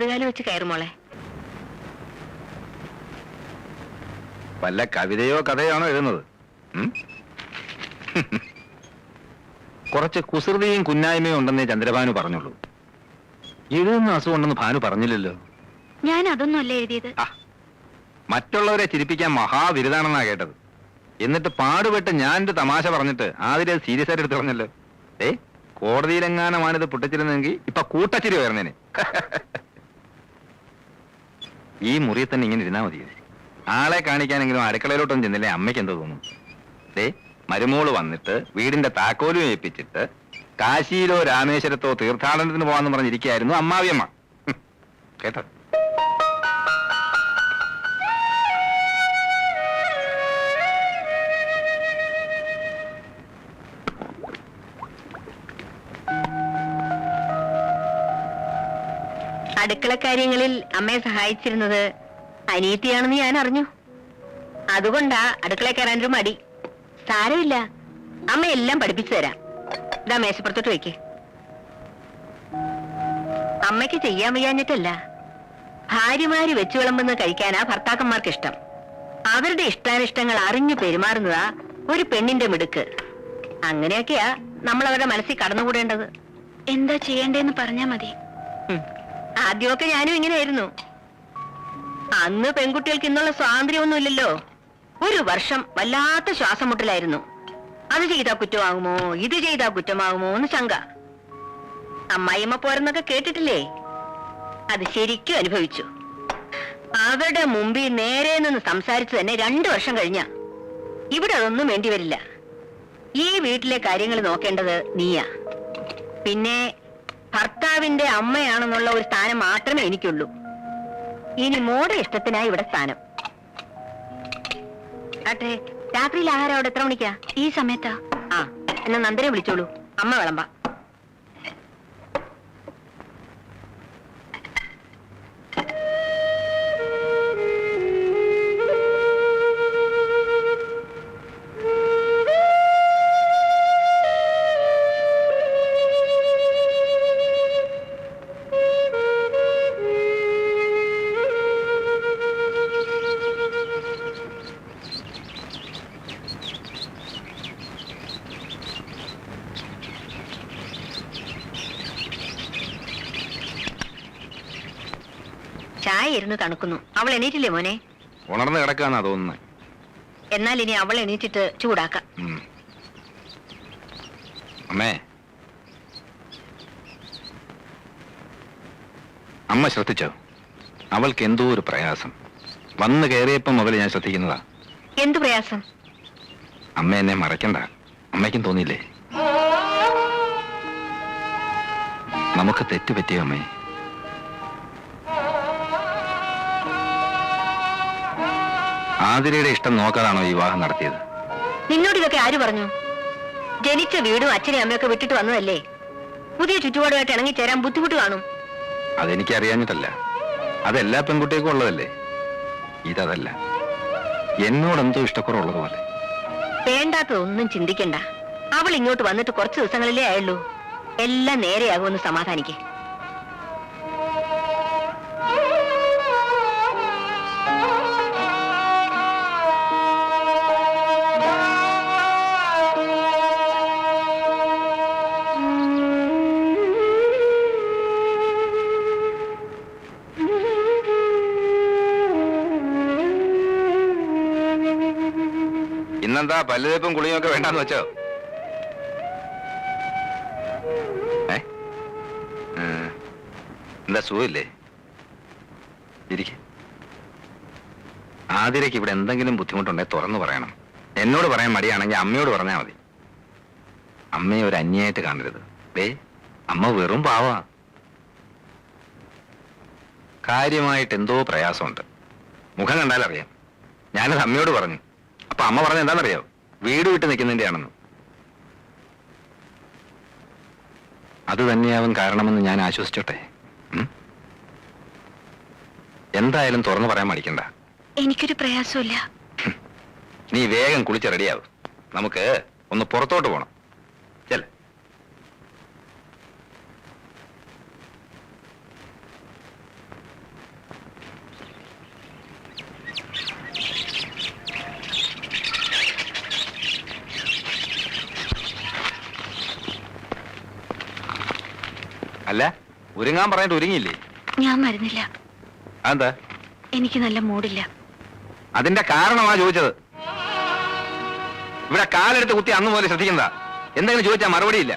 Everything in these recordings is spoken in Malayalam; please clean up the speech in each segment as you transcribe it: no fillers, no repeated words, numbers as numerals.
വലതുകാലം വെച്ച് കയറുമോളെ. വല്ല കവിതയോ കഥയാണോ എഴുതുന്നത്? കുറച്ച് കുസൃതിയും കുന്നായ്മയും ഉണ്ടെന്നേ ചന്ദ്രഭാനു പറഞ്ഞുള്ളൂ. എഴുതുന്ന അസുഖം ഉണ്ടെന്ന് ഭാനു പറഞ്ഞില്ലല്ലോ. ഞാൻ അതൊന്നും അല്ല എഴുതിയത്. മറ്റുള്ളവരെ ചിരിപ്പിക്കാൻ മഹാവിരുദാണെന്നാ കേട്ടത്. എന്നിട്ട് പാടുപെട്ട് ഞാൻ ഒരു തമാശ പറഞ്ഞിട്ട് ആദ്യം അത് സീരിയസ് ആയിട്ട് എടുത്ത് പറഞ്ഞല്ലോ. കോടതിയിലെങ്ങാനമാണിത് പൊട്ടിച്ചിരുന്നെങ്കിൽ ഇപ്പൊ കൂട്ടച്ചിരി വരുന്നേനെ. ഈ മുറിയിൽ തന്നെ ഇങ്ങനെ ഇരുന്നാ മതി. ആളെ കാണിക്കാനെങ്കിലും അടുക്കളയിലോട്ടൊന്നും ചെന്നില്ലേ അമ്മയ്ക്ക് എന്തോ തോന്നും. മരുമോള് വന്നിട്ട് വീടിന്റെ താക്കോലും ഏൽപ്പിച്ചിട്ട് കാശിയിലോ രാമേശ്വരത്തോ തീർത്ഥാടനത്തിന് പോവാന്ന് പറഞ്ഞിരിക്കുകയായിരുന്നു അമ്മാവിയമ്മ. കേട്ടോ? അടുക്കള കാര്യങ്ങളിൽ അമ്മയെ സഹായിച്ചിരുന്നത് അനിയത്തിയാണെന്ന് ഞാൻ അറിഞ്ഞു. അതുകൊണ്ടാ അടുക്കള കയറാനൊരു മടി. സാരമില്ല, അമ്മ എല്ലാം പഠിപ്പിച്ചു തരാം. ഇതാ മേശപ്പുറത്തോട്ട് വെക്ക്. അമ്മയ്ക്ക് ചെയ്യാൻ വയ്യാഞ്ഞിട്ടല്ല, ഭാര്യമാര് വെച്ചു വിളമ്പുന്നത് കഴിക്കാനാ ഭർത്താക്കന്മാർക്ക് ഇഷ്ടം. അവരുടെ ഇഷ്ടാനിഷ്ടങ്ങൾ അറിഞ്ഞു പെരുമാറുന്നതാ ഒരു പെണ്ണിന്റെ മിടുക്ക്. അങ്ങനെയൊക്കെയാ നമ്മൾ അവരുടെ മനസ്സിൽ കടന്നുകൂടേണ്ടത്. എന്താ ചെയ്യേണ്ടതെന്ന് പറഞ്ഞാ മതി. ആദ്യമൊക്കെ ഞാനും ഇങ്ങനെയായിരുന്നു. അന്ന് പെൺകുട്ടികൾക്ക് ഇന്നുള്ള സ്വാതന്ത്ര്യമൊന്നുമില്ലല്ലോ. ഒരു വർഷം വല്ലാത്ത ശ്വാസം മുട്ടലായിരുന്നു. അത് ചെയ്താ കുറ്റമാകുമോ, ഇത് ചെയ്താ കുറ്റമാകുമോ എന്ന് ശങ്ക. അമ്മായിയമ്മ പോരെന്നൊക്കെ കേട്ടിട്ടില്ലേ? അത് ശരിക്കും അനുഭവിച്ചു. അവരുടെ മുമ്പിൽ നേരെ നിന്ന് സംസാരിച്ചു തന്നെ 2 വർഷം കഴിഞ്ഞ. ഇവിടെ അതൊന്നും വേണ്ടി വരില്ല. ഈ വീട്ടിലെ കാര്യങ്ങൾ നോക്കേണ്ടത് നീയാ. പിന്നെ ഭർത്താവിന്റെ അമ്മയാണെന്നുള്ള ഒരു സ്ഥാനം മാത്രമേ എനിക്കുള്ളൂ. ഇനി മോടെ ഇഷ്ടത്തിനായി ഇവിടെ സ്ഥാനം. ആട്ടെ, രാത്രിയിൽ ആഹാരം അവിടെ എത്ര മണിക്കാ? ഈ സമയത്താ. എന്നാ നന്ദനെ വിളിച്ചോളൂ, അമ്മ വിളമ്പാ. ചായ ഇരുന്ന് തണുക്കുന്നു. അവൾ എണീറ്റില്ലേ മോനെ? ഉണർന്ന് കിടക്കാന്നാ തോന്നുന്നത്. എന്നാൽ ഇനി അവൾ എണീറ്റിട്ട് ചൂടാക്കാം. അമ്മേ, അമ്മ ശ്രദ്ധിച്ചോ? അവൾക്ക് എന്തോ ഒരു പ്രയാസം. വന്ന് കയറിയപ്പം മുതൽ ഞാൻ ശ്രദ്ധിക്കുന്നതാ. എന്തു പ്രയാസം? അമ്മ എന്നെ മറക്കണ്ട. അമ്മയ്ക്കും തോന്നിയില്ലേ? നമുക്ക് തെറ്റുപറ്റിയോ അമ്മേ? ആതിരയുടെ ഇഷ്ടം നോക്കാതാണോ ഈ വിവാഹം നടത്തിയത്? നിന്നോട് ഇതൊക്കെ ആര് പറഞ്ഞു? ജനിച്ച വീടും അച്ഛനെയും അമ്മയൊക്കെ വിട്ടിട്ട് വന്നതല്ലേ. പുതിയ ചുറ്റുപാടുമായിട്ട് ഇണങ്ങിച്ചേരാൻ ബുദ്ധിമുട്ട് കാണും. അതെനിക്ക് അറിയാഞ്ഞിട്ടല്ല, അതെല്ലാ പെൺകുട്ടികൾക്കും ഉള്ളതല്ലേ. ഇതല്ല, എന്നോടെന്തോ ഇഷ്ടക്കുറവുള്ളതുപോലെ. വേണ്ടാത്തതൊന്നും ചിന്തിക്കണ്ട. അവൾ ഇങ്ങോട്ട് വന്നിട്ട് കുറച്ച് ദിവസങ്ങളിലേ ആയുള്ളൂ. എല്ലാം നേരെയാകുമെന്ന് സമാധാനിക്കേ. ഇന്നെന്താ പല്ലുതേപ്പും കുളിയും ഒക്കെ വേണ്ടാന്ന് വെച്ചോ? എന്താ സുഖമില്ലേ? ഇരിക്കെ. ആതിരയ്ക്ക് ഇവിടെ എന്തെങ്കിലും ബുദ്ധിമുട്ടുണ്ടെങ്കിൽ തുറന്നു പറയണം. എന്നോട് പറയാൻ മടിയാണെങ്കിൽ അമ്മയോട് പറഞ്ഞാൽ മതി. അമ്മയെ ഒരു അന്യായിട്ട് കാണരുത്. അമ്മ വെറും പാവാ. കാര്യമായിട്ട് എന്തോ പ്രയാസമുണ്ട്. മുഖം കണ്ടാലറിയാം. ഞാനത് അമ്മയോട് പറഞ്ഞു. അപ്പൊ അമ്മ പറഞ്ഞ എന്താണെന്നറിയാവോ? വീട് വിട്ട് നിൽക്കുന്നതിന്റെ ആണെന്ന്. അത് തന്നെയാവും കാരണമെന്ന് ഞാൻ ആശ്വസിച്ചോട്ടെ. എന്തായാലും തുറന്നു പറയാൻ മടിക്കണ്ട. എനിക്കൊരു പ്രയാസമില്ല. നീ വേഗം കുളിച്ച് റെഡിയാവും. നമുക്ക് ഒന്ന് പുറത്തോട്ട് പോണം. ചെല്ല. ഒരുങ്ങാൻ പറഞ്ഞിട്ട് ഒരുങ്ങിയില്ലേ? ഞാൻ വരുന്നില്ല. അതെന്താ? എനിക്ക് നല്ല മൂഡില്ല. അതിന്റെ കാരണമാ ചോദിച്ചത്. ഇവിടെ കാലെടുത്ത് കുത്തി അന്ന് മുതൽ ശ്രദ്ധിക്കുന്നതാ. എന്തെങ്കിലും ചോദിച്ചാൽ മറുപടിയില്ല.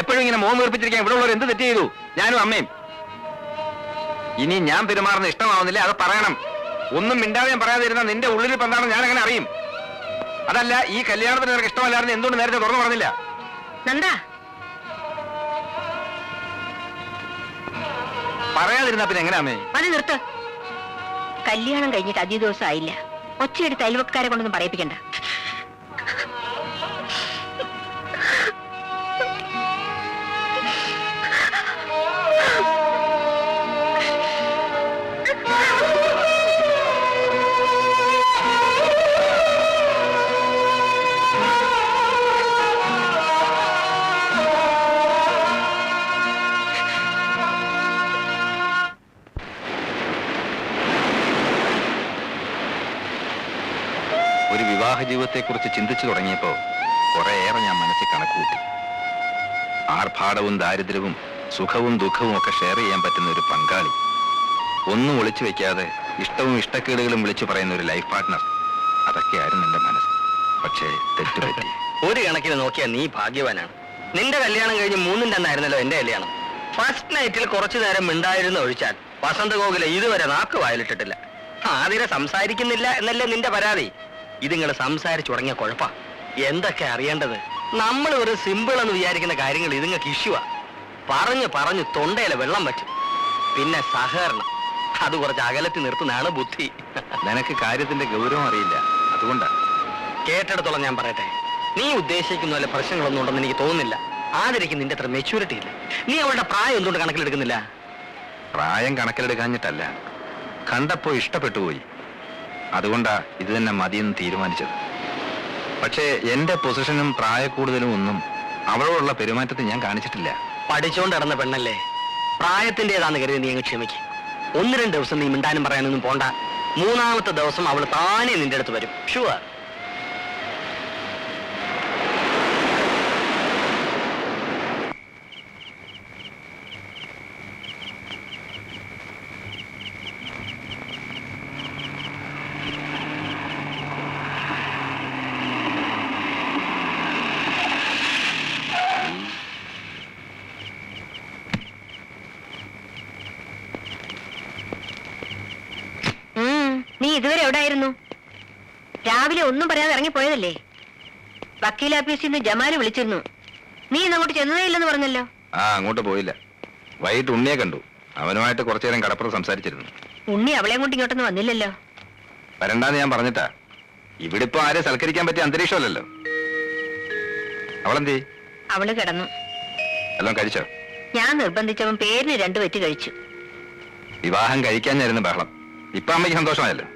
എപ്പോഴും ഇങ്ങനെ മോൻ വീർപ്പിച്ചിരിക്കാൻ ഇവിടെ ഉള്ളവർ എന്ത് തെറ്റ് ചെയ്തു? ഞാനും അമ്മയും. ഇനി ഞാൻ പെരുമാറുന്ന ഇഷ്ടമാവുന്നില്ല, അത് പറയണം. ഒന്നും മിണ്ടാതെ ഞാൻ പറയാതെ ഇരുന്ന നിന്റെ ഉള്ളിൽ ഇപ്പം എന്താണെന്ന് ഞാൻ അങ്ങനെ അറിയും. അതല്ല, ഈ കല്യാണത്തിന് നിനക്ക് ഇഷ്ടമല്ലായിരുന്നു എന്തുകൊണ്ട് നേരത്തെ തുറന്നു പറഞ്ഞില്ല? നന്ദാ, പറയാതിരുന്ന പിന്നെ എങ്ങനെയാ അമ്മേ? മതി, നിർത്ത്. കല്യാണം കഴിഞ്ഞിട്ട് അധിക ദിവസം ആയില്ല. ഒച്ചയെടുത്ത് അയൽവക്കാരെ കൊണ്ടൊന്നും പറയിപ്പിക്കണ്ട. ഒരു വിവാഹ ജീവിതത്തെക്കുറിച്ച് ചിന്തിച്ചു തുടങ്ങിയപ്പോ കുറേയേറെ ഞാൻ മനസ്സിൽ കണക്കുകൂട്ടി. ആർഭാടവും ദാരിദ്ര്യവും സുഖവും ദുഃഖവും ഒക്കെ ഷെയർ ചെയ്യാൻ പറ്റുന്ന ഒരു പങ്കാളി, ഒന്നും ഒളിച്ചു വെക്കാതെ ഇഷ്ടവും ഇഷ്ടക്കേടുകളും വിളിച്ചു പറയുന്ന ഒരു ലൈഫ് പാർട്ട്ണർ, അതൊക്കെയായിരുന്നു എന്റെ മനസ്സ്. പക്ഷേ തെറ്റുപറ്റി. ഒരു കണക്കിന് നോക്കിയാൽ നീ ഭാഗ്യവാനാണ്. നിന്റെ കല്യാണം കഴിഞ്ഞ് 3-ന്റെ അന്നായിരുന്നല്ലോ എന്റെ കല്യാണം. ഫസ്റ്റ് നൈറ്റിൽ കുറച്ചു നേരം മിണ്ടായിരുന്ന ഒഴിച്ചാൽ വസന്തഗോകുല ഇതുവരെ നാക്ക് വായിലിട്ടിട്ടില്ല. ആതിരെ സംസാരിക്കുന്നില്ല എന്നല്ലേ നിന്റെ പരാതി? ഇതിങ്ങൾ സംസാരിച്ചു തുടങ്ങിയ കുഴപ്പാ. എന്തൊക്കെ അറിയേണ്ടത്? നമ്മൾ ഒരു സിമ്പിൾ എന്ന് വിചാരിക്കുന്ന കാര്യങ്ങൾ ഇതുങ്ങൾക്ക് ഇഷ്യൂവാ. പറഞ്ഞു പറഞ്ഞു തൊണ്ടയിലെ വെള്ളം പറ്റും. പിന്നെ സഹകരണം, അത് കുറച്ച് അകലത്തിൽ നിർത്തുന്നതാണ് ബുദ്ധി. നിനക്ക് കാര്യത്തിന്റെ ഗൗരവം അറിയില്ല, അതുകൊണ്ടാ. കേട്ടെടുത്തോളം ഞാൻ പറയട്ടെ, നീ ഉദ്ദേശിക്കുന്ന പോലെ പ്രശ്നങ്ങളൊന്നും ഉണ്ടെന്ന് എനിക്ക് തോന്നുന്നില്ല. ആതിരയ്ക്ക് നിന്റെ അത്ര മെച്യൂരിറ്റി ഇല്ല. നീ അവളുടെ പ്രായം എന്തുകൊണ്ട് കണക്കിലെടുക്കുന്നില്ല? പ്രായം കണക്കിലെടുക്കാഞ്ഞിട്ടല്ല, കണ്ടപ്പോ ഇഷ്ടപ്പെട്ടു പോയി. അതുകൊണ്ടാ ഇത് തന്നെ മതിയെന്ന് തീരുമാനിച്ചത്. പക്ഷേ എന്റെ പൊസിഷനും പ്രായക്കൂടുതലും ഒന്നും അവളോടുള്ള പെരുമാറ്റത്തിൽ ഞാൻ കാണിച്ചിട്ടില്ല. പഠിച്ചോണ്ട് നടന്ന പെണ്ണല്ലേ, പ്രായത്തിൻ്റെതാന്ന് കരുതി നീ അങ്ങ് ക്ഷമിക്കും. 1-2 ദിവസം നീ മിണ്ടാനും പറയാനൊന്നും പോണ്ട. 3-ാമത്തെ ദിവസം അവൾ താനേ നിന്റെ അടുത്ത് വരും, ഷുവർ. നീ ഇതുവരെ എവിടെയായിരുന്നു? രാവിലെ ഒന്നും പറയാതെ ഇറങ്ങിപ്പോയതല്ലേ? വക്കീൽ ഓഫീസിൽ നിന്ന് ജമാല് വിളിച്ചിരുന്നു. നീ ഇന്ന് അങ്ങോട്ട് ചെന്നതേ ഇല്ലെന്ന് പറഞ്ഞല്ലോ. അങ്ങോട്ട് പോയില്ല. വൈകിട്ട് ഉണ്ണിയെ കണ്ടു. അവനുമായിട്ട് കുറച്ചു നേരം കടപ്പുറം സംസാരിച്ചിരുന്നു. ഉണ്ണി അവളെ കൊണ്ട് ഇങ്ങോട്ടൊന്നും വന്നില്ലല്ലോ. വരണ്ടാന്ന് ഞാൻ പറഞ്ഞിട്ടാ. ഇവിടെ ഇപ്പൊ ആരെ സൽക്കരിക്കാൻ പറ്റിയ അന്തരീക്ഷമല്ലല്ലോ. അവളെന്തേ? അവള് കിടന്നു. എല്ലാം കഴിച്ചോ? ഞാൻ നിർബന്ധിച്ചവൻ പേരിന് 2 വെറ്റ് കഴിച്ചു. വിവാഹം കഴിക്കാഞ്ഞായിരുന്നു ബഹളം. ഇപ്പൊ അമ്മയ്ക്ക് സന്തോഷമായല്ലോ.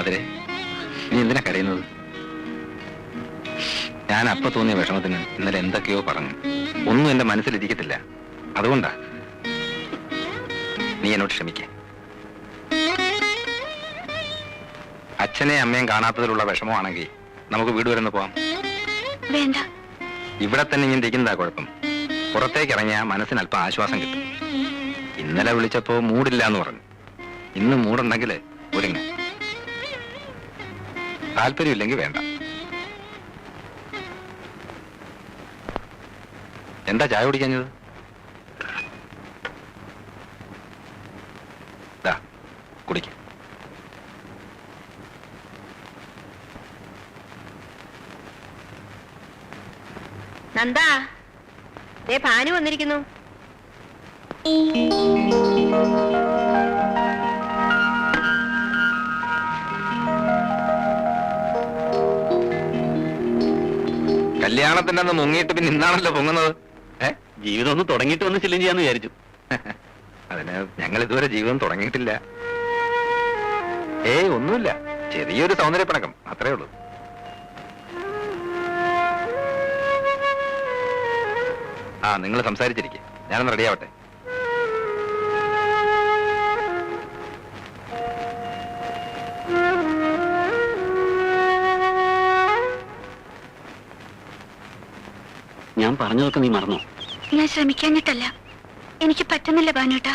ആതിരെ, നീ എന്തിനാ കരയുന്നത്? ഞാൻ അപ്പ തോന്നിയ വിഷമത്തിന് ഇന്നലെ എന്തൊക്കെയോ പറഞ്ഞു. ഒന്നും എന്റെ മനസ്സിലിരിക്കത്തില്ല. അതുകൊണ്ടാ. നീ എന്നോട് ക്ഷമിക്കേ. അച്ഛനെ അമ്മയും കാണാത്തതിലുള്ള വിഷമമാണെങ്കിൽ നമുക്ക് വീട് വരെ ഒന്ന് പോവാം. വേണ്ട. ഇവിടെ തന്നെ ഇങ്ങനെ ഇരിക്കുന്നതാ കുഴപ്പം. പുറത്തേക്ക് ഇറങ്ങിയാൽ മനസ്സിന് അല്പം ആശ്വാസം കിട്ടും. ഇന്നലെ വിളിച്ചപ്പോ മൂടില്ല എന്ന് പറഞ്ഞു. ഇന്ന് മൂടുണ്ടെങ്കിൽ ഒരുങ്ങ. താല്പര്യമില്ലെങ്കിൽ വേണ്ട. എന്താ ചായ കുടിക്കാഞ്ഞത്? കുടിക്ക. നന്ദാ, ദേ ഭാനു വന്നിരിക്കുന്നു. കല്യാണത്തിന്റെ അന്ന് മുങ്ങിയിട്ട് പിന്നെ ഇന്നാണല്ലോ പൊങ്ങുന്നത്. ജീവിതം ഒന്ന് തുടങ്ങിയിട്ട് വന്ന് ചില്ലും ചെയ്യാന്ന് വിചാരിച്ചു. അതിന് ഞങ്ങൾ ഇതുവരെ ജീവിതം തുടങ്ങിയിട്ടില്ല. ഒന്നുമില്ല, ചെറിയൊരു സൗന്ദര്യപ്പിണക്കം, അത്രേ ഉള്ളൂ. നിങ്ങൾ സംസാരിച്ചിരിക്കെ, ഞാനൊന്ന് റെഡിയാവട്ടെ. ഞാൻ പറഞ്ഞതൊക്കെ നീ മറന്നോ? ഞാൻ ശ്രമിക്കാഞ്ഞിട്ടല്ല, എനിക്ക് പറ്റുന്നില്ല ഭാനുട്ടാ.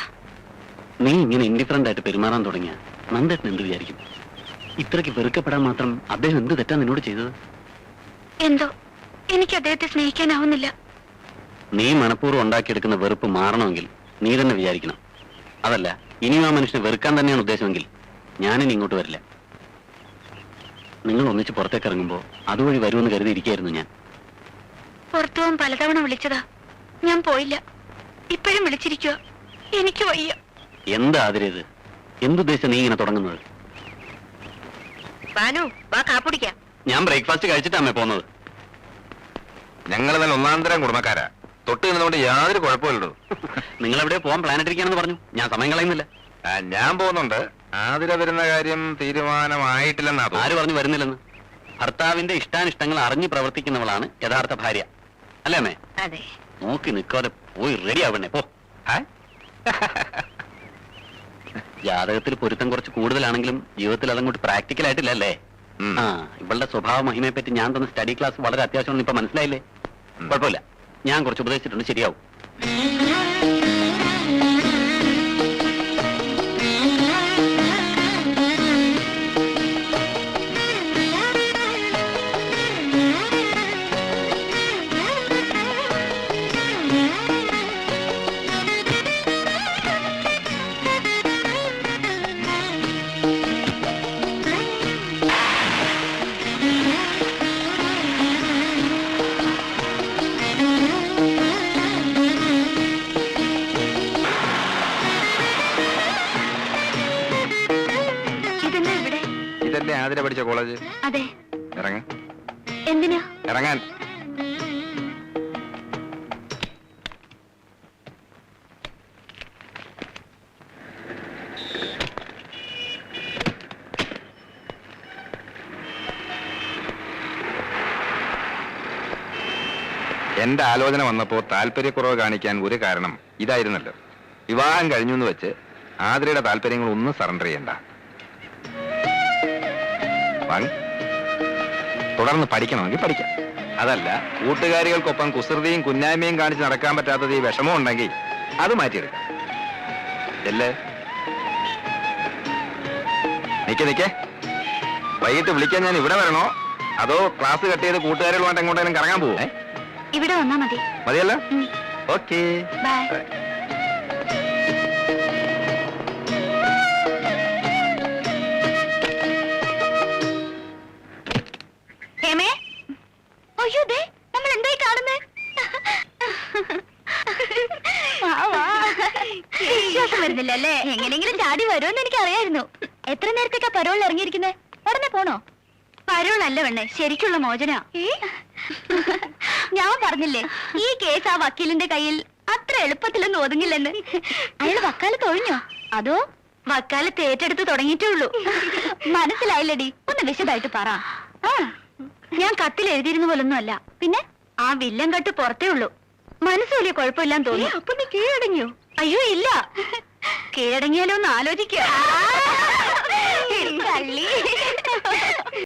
നീ ഇങ്ങനെ ഇൻഡിഫറന്റ് ആയിട്ട് പെരുമാറാൻ തുടങ്ങിയ നന്ദേട്ടൻ എന്ത് വിചാരിക്കും? ഇത്രയ്ക്ക് വെറുക്കപ്പെടാൻ മാത്രം അദ്ദേഹം എന്ത് തെറ്റാ നിന്നോട് ചെയ്തത്? എന്തോ എനിക്ക് അദ്ദേഹത്തെ സ്നേഹിക്കാനാവുന്നില്ല. നീ മനഃപൂർവ്വം ഉണ്ടാക്കിയെടുക്കുന്ന വെറുപ്പ് മാറണമെങ്കിൽ നീ തന്നെ വിചാരിക്കണം. അതല്ല, ഇനിയും ആ മനുഷ്യനെ വെറുക്കാൻ തന്നെയാണ് ഉദ്ദേശമെങ്കിൽ ഞാനിനി ഇങ്ങോട്ട് വരില്ല. നിങ്ങൾ ഒന്നിച്ച് പുറത്തേക്ക് ഇറങ്ങുമ്പോൾ അതുവഴി വരുമെന്ന് കരുതിയിരിക്കായിരുന്നു ഞാൻ. പുറത്തു പോകാൻ പലതവണ വിളിച്ചതാ, ഞാൻ പോയില്ല. ഇപ്പോഴും വിളിച്ചിരിക്കുക, എനിക്ക് വയ്യ. എന്താ ആതിരേത്? എന്തുദ്ദേശം നീ ഇങ്ങനെ തുടങ്ങുന്നത്? ഭാനു, വാ കാപ്പുടിക്കാം. ഞാൻ ബ്രേക്ക്ഫാസ്റ്റ് കഴിച്ചിട്ടാ പോകുന്നത്. ഞങ്ങൾ നല്ല ഒന്നാന്തരം കുടുംബക്കാരാ. തൊട്ട് നിന്നുകൊണ്ട് യാതൊരു കുഴപ്പമില്ലടോ. നിങ്ങൾ എവിടെ പോകാൻ പ്ലാൻ ഇട്ടിരിക്കാണെന്ന് പറഞ്ഞു. ഞാൻ സമയം കളയുന്നില്ല. ഞാൻ പോകുന്നുണ്ട്. ആതിര വരുന്ന കാര്യം തീരുമാനമായിട്ടില്ലെന്നാ. ആര് പറഞ്ഞു വരുന്നില്ലെന്ന്? ഭർത്താവിന്റെ ഇഷ്ടാനിഷ്ടങ്ങൾ അറിഞ്ഞു പ്രവർത്തിക്കുന്നവളാണ് യഥാർത്ഥ ഭാര്യ, അല്ലേ അമ്മേ? അതെ. നോക്കി നിൽക്കാതെ പോയി റെഡി ആവണേ, പോ. ജാതകത്തിൽ പൊരുത്തം കുറച്ച് കൂടുതലാണെങ്കിലും ജീവിതത്തിൽ അതങ്ങോട്ട് പ്രാക്ടിക്കൽ ആയിട്ടില്ല അല്ലേ? ഇവളുടെ സ്വഭാവ മഹിമയെ പറ്റി ഞാൻ തന്ന സ്റ്റഡി ക്ലാസ് വളരെ അത്യാവശ്യമാണെന്ന് ഇപ്പൊ മനസ്സിലായില്ലേ? കുഴപ്പമില്ല, ഞാൻ കുറച്ച് ഉപദേശിച്ചിട്ടുണ്ട്, ശരിയാവും. ഇതല്ലേ ആതിര പഠിച്ച കോളേജ്? അതെ. ഇറങ്ങ. എന്തിനാ ഇറങ്ങാൻ? എന്റെ ആലോചന വന്നപ്പോ താല്പര്യക്കുറവ് കാണിക്കാൻ ഒരു കാരണം ഇതായിരുന്നല്ലോ. വിവാഹം കഴിഞ്ഞു എന്ന് വെച്ച് ആതിരയുടെ താല്പര്യങ്ങൾ ഒന്നും സറണ്ടർ ചെയ്യണ്ട. തുടർന്ന് പഠിക്കണമെങ്കിൽ പഠിക്കാം. അതല്ല, കൂട്ടുകാരികൾക്കൊപ്പം കുസൃതിയും കുന്നായ്മയും കാണിച്ച് നടക്കാൻ പറ്റാത്തത് ഈ വിഷമം ഉണ്ടെങ്കിൽ അത് മാറ്റിയെടുക്കാം. അല്ലേ? നിക്കേ, വൈകിട്ട് വിളിക്കാൻ ഞാൻ ഇവിടെ വരണോ അതോ ക്ലാസ് കട്ട് ചെയ്ത് കൂട്ടുകാരികളുമായിട്ട് എങ്ങോട്ടെങ്കിലും കറങ്ങാൻ പോവേ? ഇവിടെ വന്നാ മതി. മതിയല്ല? Okay, bye. അയ്യോ, ദേ നമ്മൾ എന്തായി കാണുന്നേ? വിശ്വാസം വരുന്നില്ല അല്ലേ? എങ്ങനെയെങ്കിലും ചാടി വരുമെന്ന് എനിക്ക് അറിയായിരുന്നു. എത്ര നേരത്തേക്കാ പരോളിൽ ഇറങ്ങിയിരിക്കുന്നേ? ഉടനെ പോണോ? പരോളല്ല വേണേ, ശരിക്കുള്ള മോചന. ഞാൻ പറഞ്ഞില്ലേ, ഈ കേസ് ആ വക്കീലിന്റെ കയ്യിൽ അത്ര എളുപ്പത്തിലൊന്നും ഒതുങ്ങില്ലെന്ന്. അയാൾ വക്കാലത്ത് ഒഴിഞ്ഞോ അതോ വക്കാലത്ത് ഏറ്റെടുത്ത് തുടങ്ങിയിട്ടേ ഉള്ളൂ. മനസ്സിലായില്ലടി, ഒന്ന് വിശദമായിട്ട് പറ. ഞാൻ കത്തിൽ എഴുതിയിരുന്ന പോലൊന്നും അല്ല. പിന്നെ ആ വില്ലൻ കട്ട് പുറത്തേ ഉള്ളൂ. മനസ്സ് വലിയ കുഴപ്പമില്ലാന്ന് തോന്നി. അപ്പൊ നീ കീഴടങ്ങിയോ? അയ്യോ ഇല്ല, കീഴടങ്ങിയാലോ ഒന്ന് ആലോചിക്കുക.